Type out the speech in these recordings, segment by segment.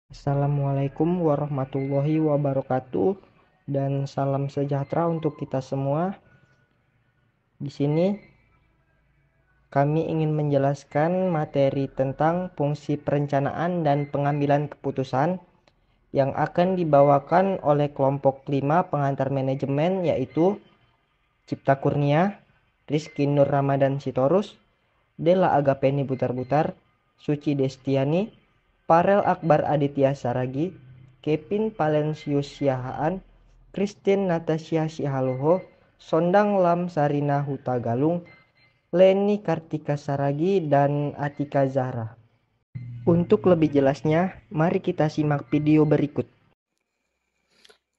Assalamualaikum warahmatullahi wabarakatuh dan salam sejahtera untuk kita semua. Di sini kami ingin menjelaskan materi tentang fungsi perencanaan dan pengambilan keputusan yang akan dibawakan oleh kelompok 5 pengantar manajemen, yaitu Cipta Kurnia, Rizky Nur Ramadan Sitorus, Della Agapeni Butar-Butar, Suci Destiani, Parel Akbar Aditya Saragi, Kevin Valensius Siahaan, Christine Natasha Sihaluho, Sondang Lam Sarina Hutagalung, Leni Kartika Saragi, dan Atika Zahra. Untuk lebih jelasnya, mari kita simak video berikut.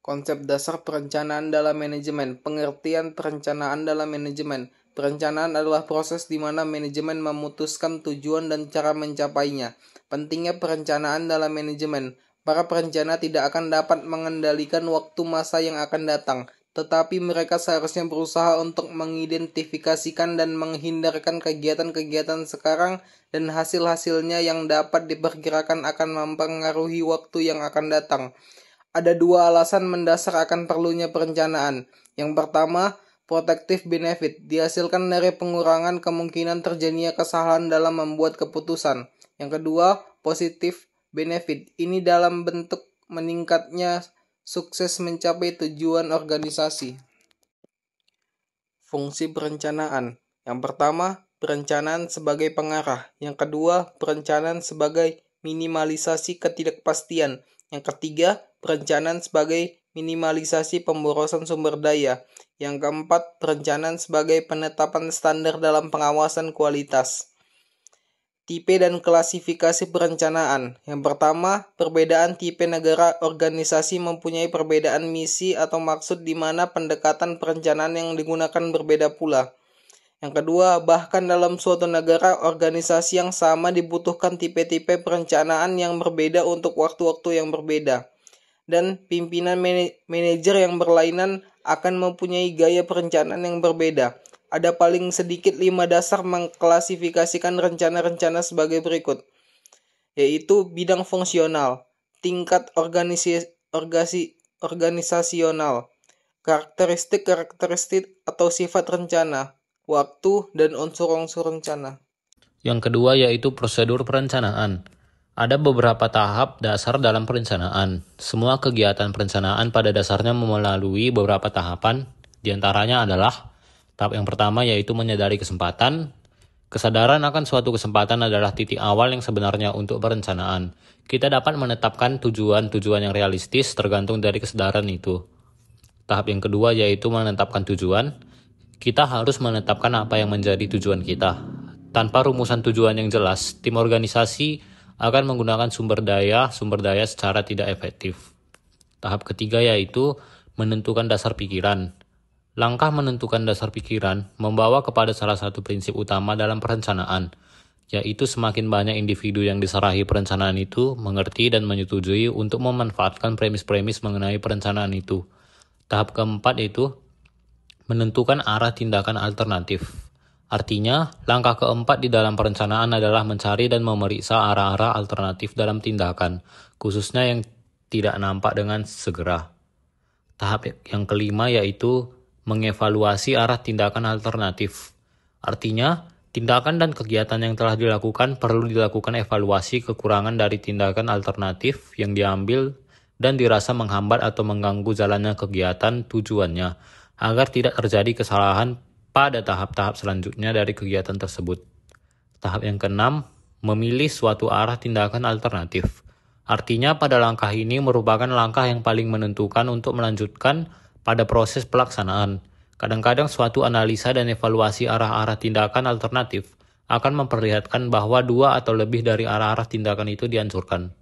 Konsep dasar perencanaan dalam manajemen. Pengertian perencanaan dalam manajemen. Perencanaan adalah proses di mana manajemen memutuskan tujuan dan cara mencapainya. Pentingnya perencanaan dalam manajemen. Para perencana tidak akan dapat mengendalikan waktu masa yang akan datang, tetapi mereka seharusnya berusaha untuk mengidentifikasikan dan menghindarkan kegiatan-kegiatan sekarang dan hasil-hasilnya yang dapat diperkirakan akan mempengaruhi waktu yang akan datang. Ada dua alasan mendasar akan perlunya perencanaan. Yang pertama, protective benefit, dihasilkan dari pengurangan kemungkinan terjadinya kesalahan dalam membuat keputusan. Yang kedua, positive benefit, ini dalam bentuk meningkatnya sukses mencapai tujuan organisasi. Fungsi perencanaan. Yang pertama, perencanaan sebagai pengarah. Yang kedua, perencanaan sebagai minimalisasi ketidakpastian. Yang ketiga, perencanaan sebagai minimalisasi pemborosan sumber daya. Yang keempat, perencanaan sebagai penetapan standar dalam pengawasan kualitas. Tipe dan klasifikasi perencanaan. Yang pertama, perbedaan tipe negara organisasi mempunyai perbedaan misi atau maksud di mana pendekatan perencanaan yang digunakan berbeda pula. Yang kedua, bahkan dalam suatu negara organisasi yang sama dibutuhkan tipe-tipe perencanaan yang berbeda untuk waktu-waktu yang berbeda. Dan pimpinan manajer yang berlainan akan mempunyai gaya perencanaan yang berbeda. Ada paling sedikit 5 dasar mengklasifikasikan rencana-rencana sebagai berikut, yaitu bidang fungsional, tingkat organisasional, karakteristik atau sifat rencana, waktu, dan unsur-unsur rencana. Yang kedua yaitu prosedur perencanaan. Ada beberapa tahap dasar dalam perencanaan. Semua kegiatan perencanaan pada dasarnya melalui beberapa tahapan. Di antaranya adalah tahap yang pertama yaitu menyadari kesempatan. Kesadaran akan suatu kesempatan adalah titik awal yang sebenarnya untuk perencanaan. Kita dapat menetapkan tujuan-tujuan yang realistis tergantung dari kesadaran itu. Tahap yang kedua yaitu menetapkan tujuan. Kita harus menetapkan apa yang menjadi tujuan kita. Tanpa rumusan tujuan yang jelas, tim organisasi akan menggunakan sumber daya secara tidak efektif. Tahap ketiga yaitu menentukan dasar pikiran. Langkah menentukan dasar pikiran membawa kepada salah satu prinsip utama dalam perencanaan, yaitu semakin banyak individu yang diserahi perencanaan itu mengerti dan menyetujui untuk memanfaatkan premis-premis mengenai perencanaan itu. Tahap keempat itu menentukan arah tindakan alternatif. Artinya, langkah keempat di dalam perencanaan adalah mencari dan memeriksa arah-arah alternatif dalam tindakan, khususnya yang tidak nampak dengan segera. Tahap yang kelima yaitu mengevaluasi arah tindakan alternatif. Artinya, tindakan dan kegiatan yang telah dilakukan perlu dilakukan evaluasi kekurangan dari tindakan alternatif yang diambil dan dirasa menghambat atau mengganggu jalannya kegiatan tujuannya, agar tidak terjadi kesalahan pada tahap-tahap selanjutnya dari kegiatan tersebut. Tahap yang keenam, memilih suatu arah tindakan alternatif. Artinya pada langkah ini merupakan langkah yang paling menentukan untuk melanjutkan pada proses pelaksanaan. Kadang-kadang suatu analisa dan evaluasi arah-arah tindakan alternatif akan memperlihatkan bahwa dua atau lebih dari arah-arah tindakan itu dianjurkan.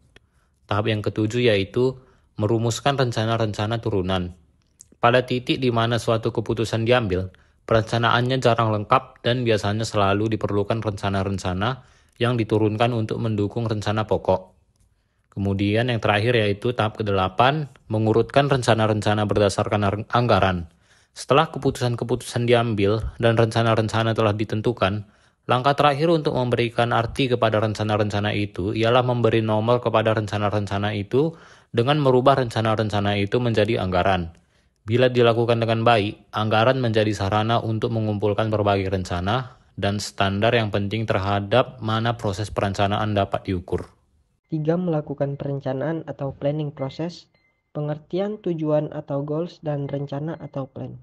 Tahap yang ketujuh yaitu merumuskan rencana-rencana turunan. Pada titik di mana suatu keputusan diambil, perencanaannya jarang lengkap dan biasanya selalu diperlukan rencana-rencana yang diturunkan untuk mendukung rencana pokok. Kemudian yang terakhir yaitu tahap ke-8, mengurutkan rencana-rencana berdasarkan anggaran. Setelah keputusan-keputusan diambil dan rencana-rencana telah ditentukan, Langkah terakhir untuk memberikan arti kepada rencana-rencana itu ialah memberi nomor kepada rencana-rencana itu dengan merubah rencana-rencana itu menjadi anggaran. Bila dilakukan dengan baik, anggaran menjadi sarana untuk mengumpulkan berbagai rencana dan standar yang penting terhadap mana proses perencanaan dapat diukur. 3. Melakukan perencanaan atau planning proses, pengertian tujuan atau goals, dan rencana atau plan.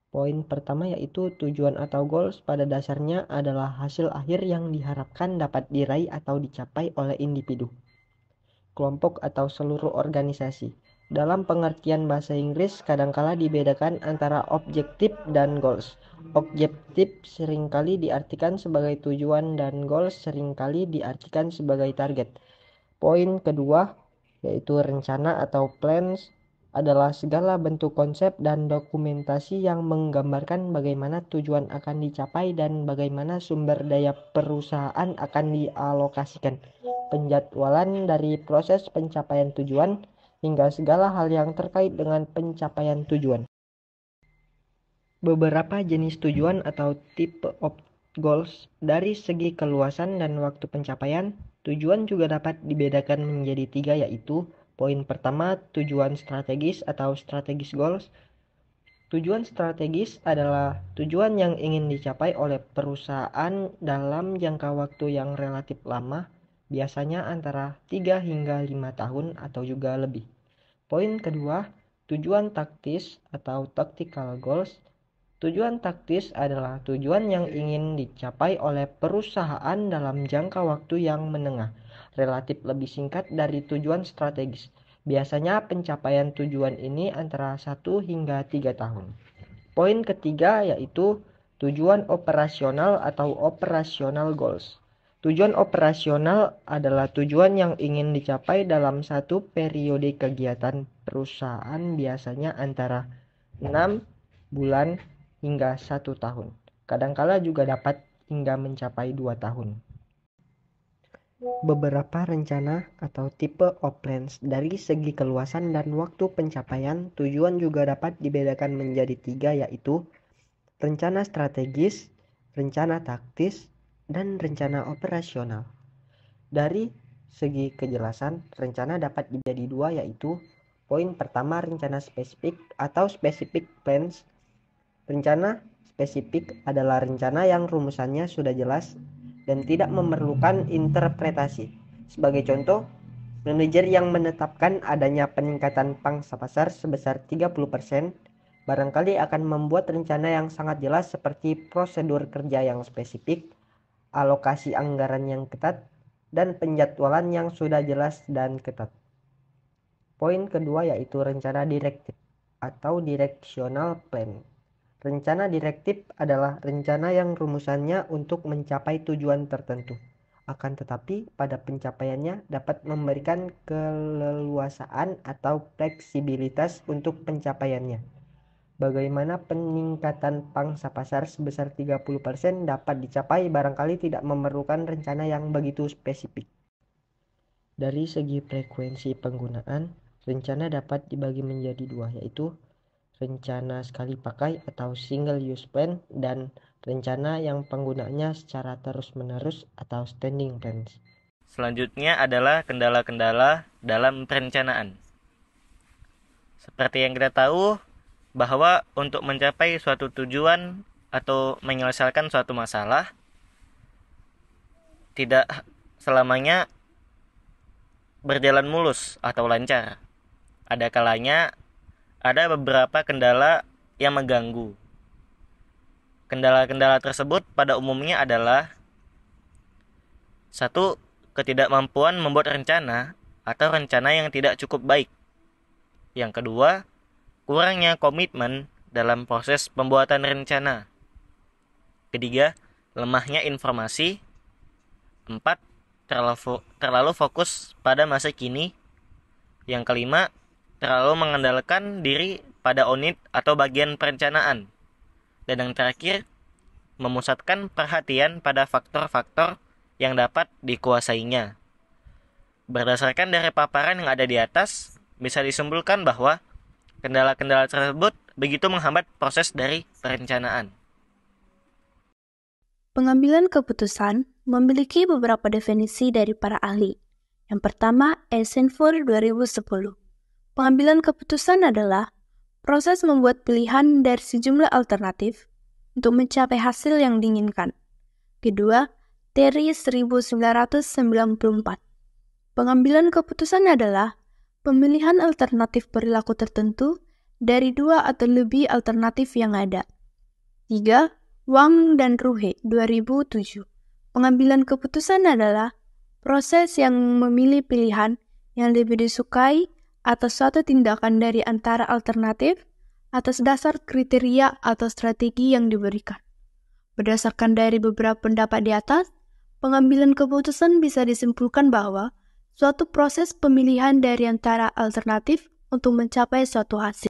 Poin pertama yaitu tujuan atau goals pada dasarnya adalah hasil akhir yang diharapkan dapat diraih atau dicapai oleh individu, kelompok atau seluruh organisasi. Dalam pengertian bahasa Inggris, kadangkala dibedakan antara objektif dan goals. Objektif seringkali diartikan sebagai tujuan dan goals seringkali diartikan sebagai target. Poin kedua, yaitu rencana atau plans, adalah segala bentuk konsep dan dokumentasi yang menggambarkan bagaimana tujuan akan dicapai dan bagaimana sumber daya perusahaan akan dialokasikan. Penjadwalan dari proses pencapaian tujuan hingga segala hal yang terkait dengan pencapaian tujuan. Beberapa jenis tujuan atau tipe of goals dari segi keluasan dan waktu pencapaian. Tujuan juga dapat dibedakan menjadi 3, yaitu poin pertama, tujuan strategis atau strategis goals. Tujuan strategis adalah tujuan yang ingin dicapai oleh perusahaan dalam jangka waktu yang relatif lama, biasanya antara 3 hingga 5 tahun atau juga lebih. Poin kedua, tujuan taktis atau tactical goals. Tujuan taktis adalah tujuan yang ingin dicapai oleh perusahaan dalam jangka waktu yang menengah, relatif lebih singkat dari tujuan strategis. Biasanya pencapaian tujuan ini antara 1 hingga 3 tahun. Poin ketiga yaitu tujuan operasional atau operational goals. Tujuan operasional adalah tujuan yang ingin dicapai dalam satu periode kegiatan perusahaan, biasanya antara 6 bulan hingga 1 tahun. Kadangkala juga dapat hingga mencapai 2 tahun. Beberapa rencana atau tipe of plans dari segi keluasan dan waktu pencapaian tujuan juga dapat dibedakan menjadi 3, yaitu rencana strategis, rencana taktis, dan rencana operasional. Dari segi kejelasan, rencana dapat menjadi 2, yaitu poin pertama, rencana spesifik atau specific plans. Rencana spesifik adalah rencana yang rumusannya sudah jelas dan tidak memerlukan interpretasi. Sebagai contoh, manajer yang menetapkan adanya peningkatan pangsa pasar sebesar 30% barangkali akan membuat rencana yang sangat jelas seperti prosedur kerja yang spesifik, alokasi anggaran yang ketat, dan penjadwalan yang sudah jelas dan ketat. Poin kedua yaitu rencana direktif atau directional plan. Rencana direktif adalah rencana yang rumusannya untuk mencapai tujuan tertentu. Akan tetapi pada pencapaiannya dapat memberikan keleluasaan atau fleksibilitas untuk pencapaiannya. Bagaimana peningkatan pangsa pasar sebesar 30% dapat dicapai barangkali tidak memerlukan rencana yang begitu spesifik. Dari segi frekuensi penggunaan, rencana dapat dibagi menjadi 2, yaitu rencana sekali pakai atau single use plan dan rencana yang penggunaannya secara terus-menerus atau standing plans. Selanjutnya adalah kendala-kendala dalam perencanaan. Seperti yang kita tahu bahwa untuk mencapai suatu tujuan atau menyelesaikan suatu masalah tidak selamanya berjalan mulus atau lancar. Ada kalanya ada beberapa kendala yang mengganggu. Kendala-kendala tersebut pada umumnya adalah 1. Ketidakmampuan membuat rencana atau rencana yang tidak cukup baik. Yang kedua, kurangnya komitmen dalam proses pembuatan rencana. Ketiga, lemahnya informasi. 4. Terlalu fokus pada masa kini. Yang kelima, terlalu mengandalkan diri pada unit atau bagian perencanaan. Dan yang terakhir, memusatkan perhatian pada faktor-faktor yang dapat dikuasainya. Berdasarkan dari paparan yang ada di atas, bisa disimpulkan bahwa kendala-kendala tersebut begitu menghambat proses dari perencanaan. Pengambilan keputusan memiliki beberapa definisi dari para ahli. Yang pertama, Eisenhower 2010. Pengambilan keputusan adalah proses membuat pilihan dari sejumlah alternatif untuk mencapai hasil yang diinginkan. Kedua, Terry 1994. Pengambilan keputusan adalah pemilihan alternatif perilaku tertentu dari 2 atau lebih alternatif yang ada. 3. Wang dan Ruhe 2007. Pengambilan keputusan adalah proses yang memilih pilihan yang lebih disukai atas suatu tindakan dari antara alternatif atas dasar kriteria atau strategi yang diberikan. Berdasarkan dari beberapa pendapat di atas, pengambilan keputusan bisa disimpulkan bahwa suatu proses pemilihan dari antara alternatif untuk mencapai suatu hasil.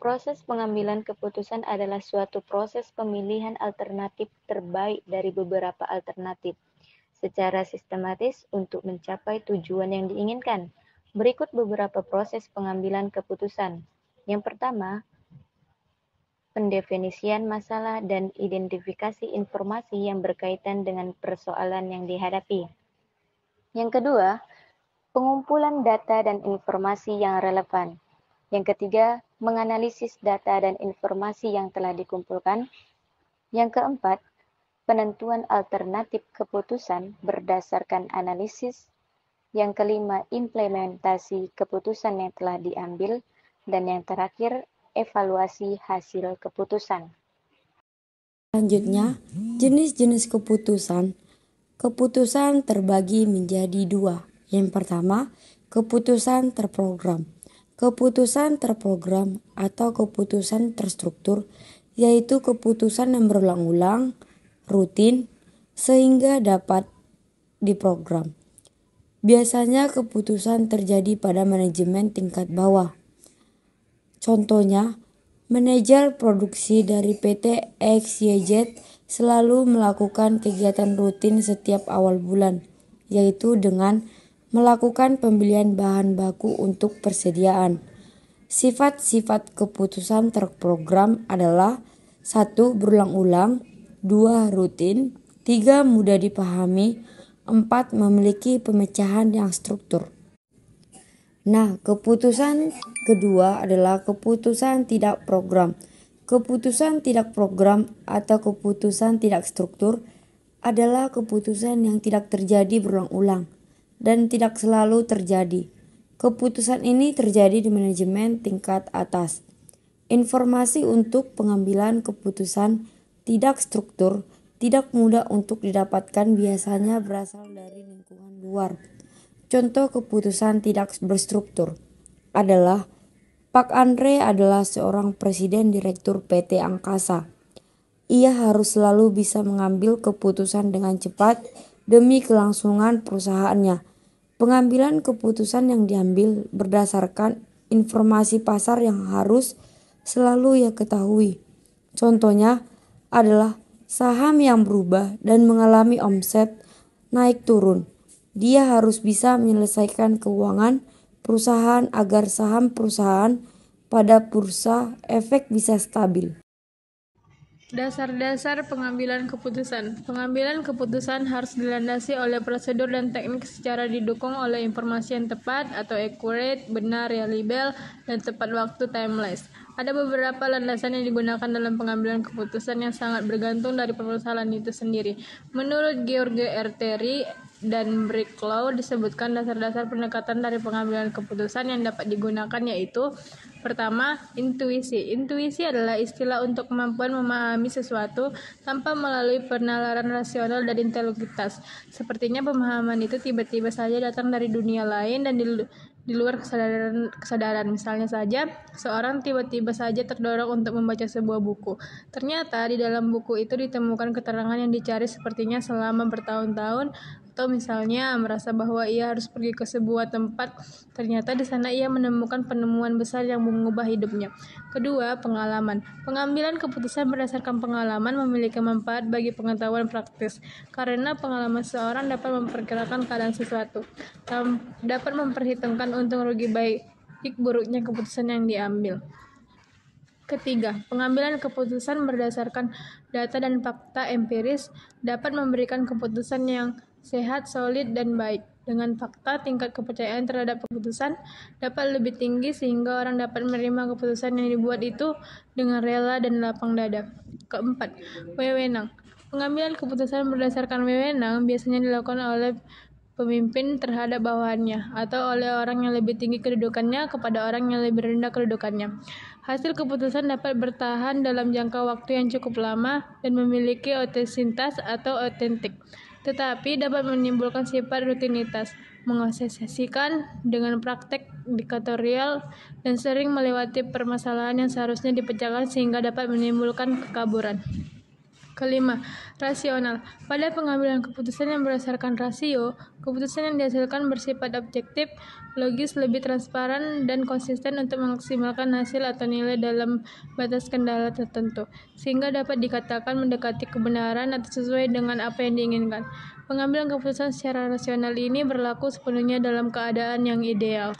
Proses pengambilan keputusan adalah suatu proses pemilihan alternatif terbaik dari beberapa alternatif secara sistematis untuk mencapai tujuan yang diinginkan. Berikut beberapa proses pengambilan keputusan. Yang pertama, pendefinisian masalah dan identifikasi informasi yang berkaitan dengan persoalan yang dihadapi. Yang kedua, pengumpulan data dan informasi yang relevan. Yang ketiga, menganalisis data dan informasi yang telah dikumpulkan. Yang keempat, penentuan alternatif keputusan berdasarkan analisis. Yang kelima, implementasi keputusan yang telah diambil. Dan yang terakhir, evaluasi hasil keputusan. Selanjutnya, jenis-jenis keputusan. Keputusan terbagi menjadi 2. Yang pertama, keputusan terprogram. Keputusan terprogram atau keputusan terstruktur yaitu keputusan yang berulang-ulang, rutin, sehingga dapat diprogram. Biasanya keputusan terjadi pada manajemen tingkat bawah. Contohnya, manajer produksi dari PT XYZ selalu melakukan kegiatan rutin setiap awal bulan, yaitu dengan melakukan pembelian bahan baku untuk persediaan. Sifat-sifat keputusan terprogram adalah 1. Berulang-ulang, 2. Rutin, 3. Mudah dipahami, 4. Memiliki pemecahan yang struktur. Nah, keputusan kedua adalah keputusan tidak program. Keputusan tidak program atau keputusan tidak struktur adalah keputusan yang tidak terjadi berulang-ulang dan tidak selalu terjadi. Keputusan ini terjadi di manajemen tingkat atas. Informasi untuk pengambilan keputusan tidak struktur tidak mudah untuk didapatkan, biasanya berasal dari lingkungan luar. Contoh keputusan tidak berstruktur adalah Pak Andre adalah seorang presiden direktur PT Angkasa. Ia harus selalu bisa mengambil keputusan dengan cepat demi kelangsungan perusahaannya. Pengambilan keputusan yang diambil berdasarkan informasi pasar yang harus selalu ia ketahui. Contohnya adalah saham yang berubah dan mengalami omset naik turun. Dia harus bisa menyelesaikan keuangan perusahaan agar saham perusahaan pada bursa efek bisa stabil. Dasar-dasar pengambilan keputusan. Pengambilan keputusan harus dilandasi oleh prosedur dan teknik secara didukung oleh informasi yang tepat atau accurate, benar, reliable, dan tepat waktu, timeless. Ada beberapa landasan yang digunakan dalam pengambilan keputusan yang sangat bergantung dari permasalahan itu sendiri. Menurut George R. Terry dan Bricklow disebutkan dasar-dasar pendekatan dari pengambilan keputusan yang dapat digunakan yaitu: pertama, intuisi. Intuisi adalah istilah untuk kemampuan memahami sesuatu tanpa melalui penalaran rasional dan integritas. Sepertinya pemahaman itu tiba-tiba saja datang dari dunia lain dan di luar kesadaran. Misalnya saja, seorang tiba-tiba saja terdorong untuk membaca sebuah buku. Ternyata di dalam buku itu ditemukan keterangan yang dicari sepertinya selama bertahun-tahun. Atau misalnya merasa bahwa ia harus pergi ke sebuah tempat, ternyata di sana ia menemukan penemuan besar yang mengubah hidupnya. Kedua, pengalaman. Pengambilan keputusan berdasarkan pengalaman memiliki manfaat bagi pengetahuan praktis, karena pengalaman seorang dapat memperkirakan keadaan sesuatu, dapat memperhitungkan untung rugi baik buruknya keputusan yang diambil. Ketiga, pengambilan keputusan berdasarkan data dan fakta empiris dapat memberikan keputusan yang sehat, solid, dan baik. Dengan fakta, tingkat kepercayaan terhadap keputusan dapat lebih tinggi sehingga orang dapat menerima keputusan yang dibuat itu dengan rela dan lapang dada. Keempat, wewenang. Pengambilan keputusan berdasarkan wewenang biasanya dilakukan oleh pemimpin terhadap bawahannya atau oleh orang yang lebih tinggi kedudukannya kepada orang yang lebih rendah kedudukannya. Hasil keputusan dapat bertahan dalam jangka waktu yang cukup lama dan memiliki otentisitas atau otentik, tetapi dapat menimbulkan sifat rutinitas, mengasosiasikan dengan praktek diktatorial, dan sering melewati permasalahan yang seharusnya dipecahkan sehingga dapat menimbulkan kekaburan. Kelima, rasional. Pada pengambilan keputusan yang berdasarkan rasio, keputusan yang dihasilkan bersifat objektif, logis, lebih transparan, dan konsisten untuk memaksimalkan hasil atau nilai dalam batas kendala tertentu, sehingga dapat dikatakan mendekati kebenaran atau sesuai dengan apa yang diinginkan. Pengambilan keputusan secara rasional ini berlaku sepenuhnya dalam keadaan yang ideal.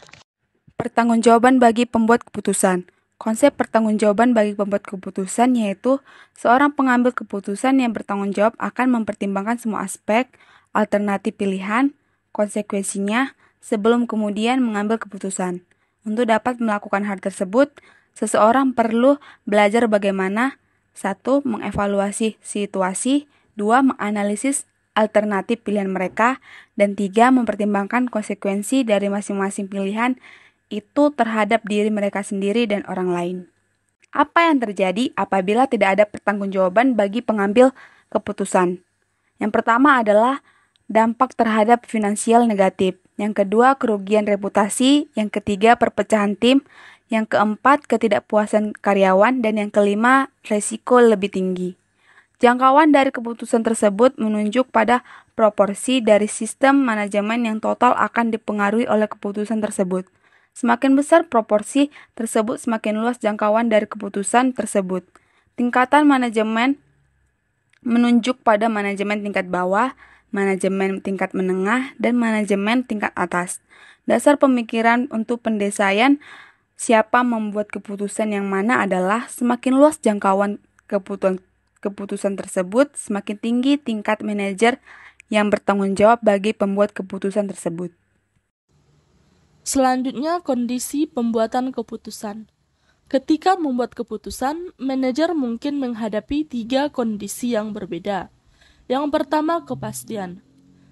Pertanggungjawaban bagi pembuat keputusan. Konsep pertanggungjawaban bagi pembuat keputusan yaitu seorang pengambil keputusan yang bertanggung jawab akan mempertimbangkan semua aspek, alternatif pilihan, konsekuensinya, sebelum kemudian mengambil keputusan. Untuk dapat melakukan hal tersebut, seseorang perlu belajar bagaimana 1. Mengevaluasi situasi, 2. Menganalisis alternatif pilihan mereka, dan 3. Mempertimbangkan konsekuensi dari masing-masing pilihan itu terhadap diri mereka sendiri dan orang lain. Apa yang terjadi apabila tidak ada pertanggungjawaban bagi pengambil keputusan? Yang pertama adalah dampak terhadap finansial negatif. Yang kedua, kerugian reputasi. Yang ketiga, perpecahan tim. Yang keempat, ketidakpuasan karyawan. Dan yang kelima, resiko lebih tinggi. Jangkauan dari keputusan tersebut menunjuk pada proporsi dari sistem manajemen yang total akan dipengaruhi oleh keputusan tersebut. Semakin besar proporsi tersebut, semakin luas jangkauan dari keputusan tersebut. Tingkatan manajemen menunjuk pada manajemen tingkat bawah, manajemen tingkat menengah, dan manajemen tingkat atas. Dasar pemikiran untuk pendesaian siapa membuat keputusan yang mana adalah semakin luas jangkauan keputusan tersebut, semakin tinggi tingkat manajer yang bertanggung jawab bagi pembuat keputusan tersebut. Selanjutnya, kondisi pembuatan keputusan. Ketika membuat keputusan, manajer mungkin menghadapi 3 kondisi yang berbeda. Yang pertama, kepastian.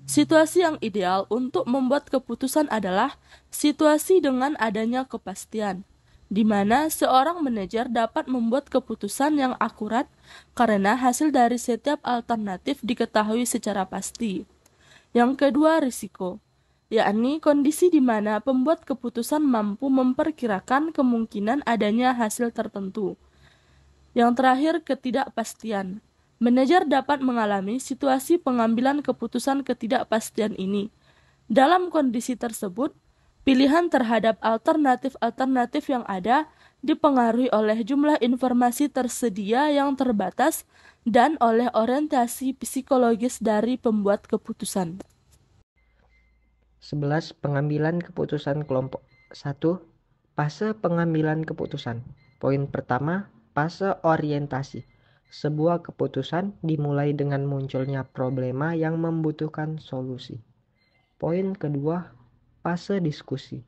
Situasi yang ideal untuk membuat keputusan adalah situasi dengan adanya kepastian, di mana seorang manajer dapat membuat keputusan yang akurat karena hasil dari setiap alternatif diketahui secara pasti. Yang kedua, risiko, yakni kondisi di mana pembuat keputusan mampu memperkirakan kemungkinan adanya hasil tertentu. Yang terakhir, ketidakpastian. Manajer dapat mengalami situasi pengambilan keputusan ketidakpastian ini. Dalam kondisi tersebut, pilihan terhadap alternatif-alternatif yang ada dipengaruhi oleh jumlah informasi tersedia yang terbatas dan oleh orientasi psikologis dari pembuat keputusan. 11. Pengambilan keputusan kelompok. 1. Fase pengambilan keputusan. Poin pertama, fase orientasi. Sebuah keputusan dimulai dengan munculnya problema yang membutuhkan solusi. Poin kedua, fase diskusi.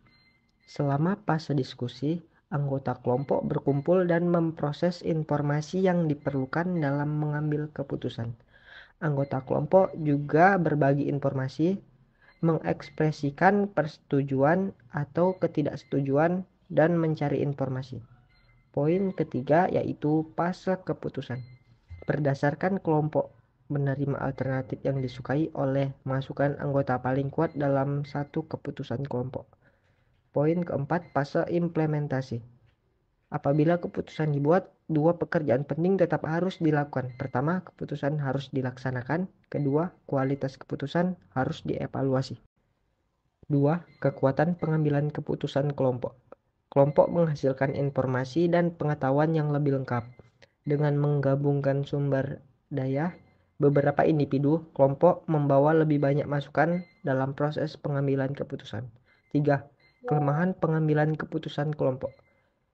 Selama fase diskusi, anggota kelompok berkumpul dan memproses informasi yang diperlukan dalam mengambil keputusan. Anggota kelompok juga berbagi informasi, mengekspresikan persetujuan atau ketidaksetujuan, dan mencari informasi. Poin ketiga yaitu fase keputusan. Berdasarkan kelompok menerima alternatif yang disukai oleh masukan anggota paling kuat dalam satu keputusan kelompok. Poin keempat, fase implementasi. Apabila keputusan dibuat, 2 pekerjaan penting tetap harus dilakukan. Pertama, keputusan harus dilaksanakan. Kedua, kualitas keputusan harus dievaluasi. 2. Kekuatan pengambilan keputusan kelompok. Kelompok menghasilkan informasi dan pengetahuan yang lebih lengkap. Dengan menggabungkan sumber daya, beberapa individu kelompok membawa lebih banyak masukan dalam proses pengambilan keputusan. 3. Kelemahan pengambilan keputusan kelompok.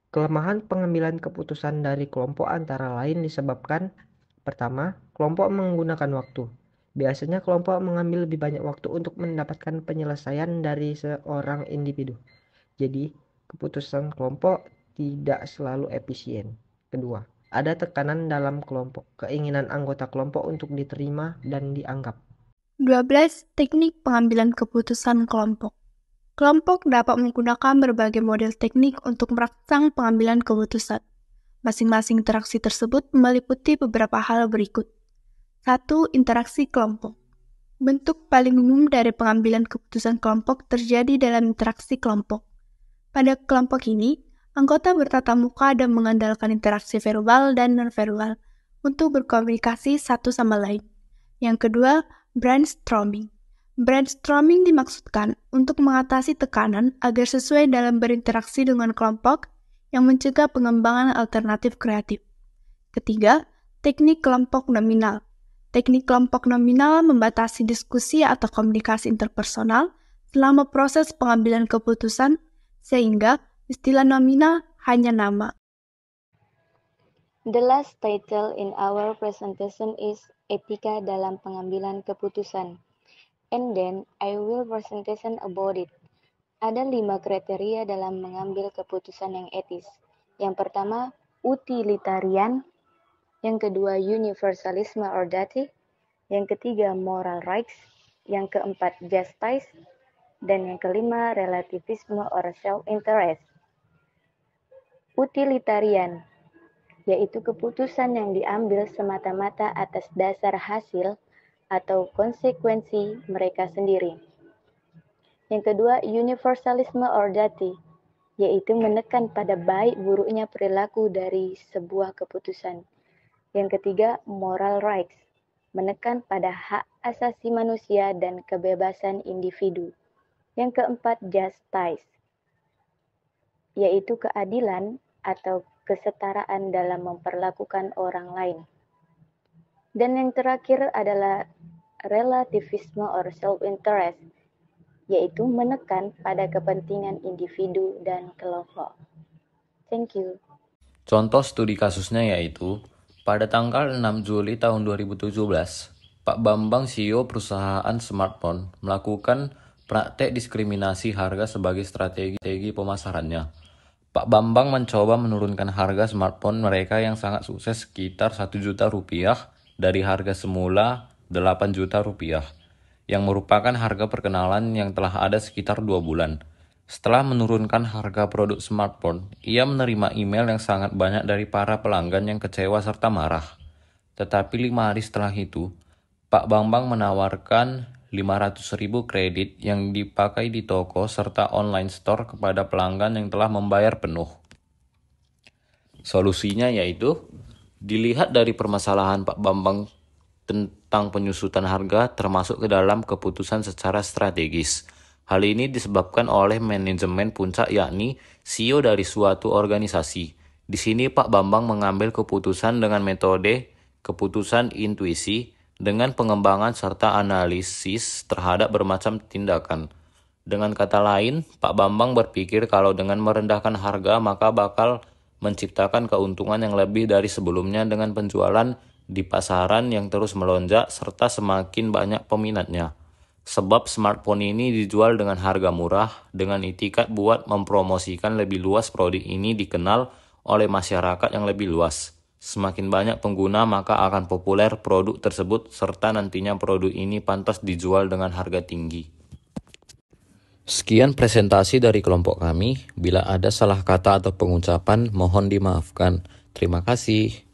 Kelemahan pengambilan keputusan dari kelompok antara lain disebabkan: pertama, kelompok menggunakan waktu. Biasanya kelompok mengambil lebih banyak waktu untuk mendapatkan penyelesaian dari seorang individu. Jadi, keputusan kelompok tidak selalu efisien. Kedua, ada tekanan dalam kelompok, keinginan anggota kelompok untuk diterima dan dianggap. 12. Teknik pengambilan keputusan kelompok. Kelompok dapat menggunakan berbagai model teknik untuk merangsang pengambilan keputusan. Masing-masing interaksi tersebut meliputi beberapa hal berikut. 1. Interaksi kelompok. Bentuk paling umum dari pengambilan keputusan kelompok terjadi dalam interaksi kelompok. Pada kelompok ini, anggota bertatap muka dan mengandalkan interaksi verbal dan nonverbal untuk berkomunikasi satu sama lain. Yang kedua, brainstorming. Brainstorming dimaksudkan untuk mengatasi tekanan agar sesuai dalam berinteraksi dengan kelompok yang mencegah pengembangan alternatif kreatif. Ketiga, teknik kelompok nominal. Teknik kelompok nominal membatasi diskusi atau komunikasi interpersonal selama proses pengambilan keputusan, sehingga istilah nominal hanya nama. The last title in our presentation is Etika dalam Pengambilan Keputusan. And then I will presentation about it. Ada 5 kriteria dalam mengambil keputusan yang etis. Yang pertama, utilitarian. Yang kedua, universalisme or duty. Yang ketiga, moral rights. Yang keempat, justice. Dan yang kelima, relativisme or self-interest. Utilitarian, yaitu keputusan yang diambil semata-mata atas dasar hasil atau konsekuensi mereka sendiri. Yang kedua, universalisme or duty, yaitu menekan pada baik buruknya perilaku dari sebuah keputusan. Yang ketiga, moral rights, menekan pada hak asasi manusia dan kebebasan individu. Yang keempat, justice, yaitu keadilan atau kesetaraan dalam memperlakukan orang lain. Dan yang terakhir adalah relativisme or self-interest, yaitu menekan pada kepentingan individu dan kelompok. Thank you. Contoh studi kasusnya yaitu, pada tanggal 6 Juli tahun 2017, Pak Bambang CEO perusahaan smartphone melakukan praktek diskriminasi harga sebagai strategi pemasarannya. Pak Bambang mencoba menurunkan harga smartphone mereka yang sangat sukses sekitar 1 juta rupiah dari harga semula 8 juta rupiah, yang merupakan harga perkenalan yang telah ada sekitar 2 bulan. Setelah menurunkan harga produk smartphone, ia menerima email yang sangat banyak dari para pelanggan yang kecewa serta marah. Tetapi 5 hari setelah itu, Pak Bambang menawarkan 500.000 kredit yang dipakai di toko serta online store kepada pelanggan yang telah membayar penuh. Solusinya yaitu, dilihat dari permasalahan Pak Bambang tentang penyusutan harga termasuk ke dalam keputusan secara strategis. Hal ini disebabkan oleh manajemen puncak, yakni CEO dari suatu organisasi. Di sini Pak Bambang mengambil keputusan dengan metode keputusan intuisi dengan pengembangan serta analisis terhadap bermacam tindakan. Dengan kata lain, Pak Bambang berpikir kalau dengan merendahkan harga maka bakal menciptakan keuntungan yang lebih dari sebelumnya dengan penjualan di pasaran yang terus melonjak serta semakin banyak peminatnya. Sebab smartphone ini dijual dengan harga murah, dengan itikat buat mempromosikan lebih luas produk ini dikenal oleh masyarakat yang lebih luas. Semakin banyak pengguna maka akan populer produk tersebut serta nantinya produk ini pantas dijual dengan harga tinggi. Sekian presentasi dari kelompok kami. Bila ada salah kata atau pengucapan mohon dimaafkan. Terima kasih.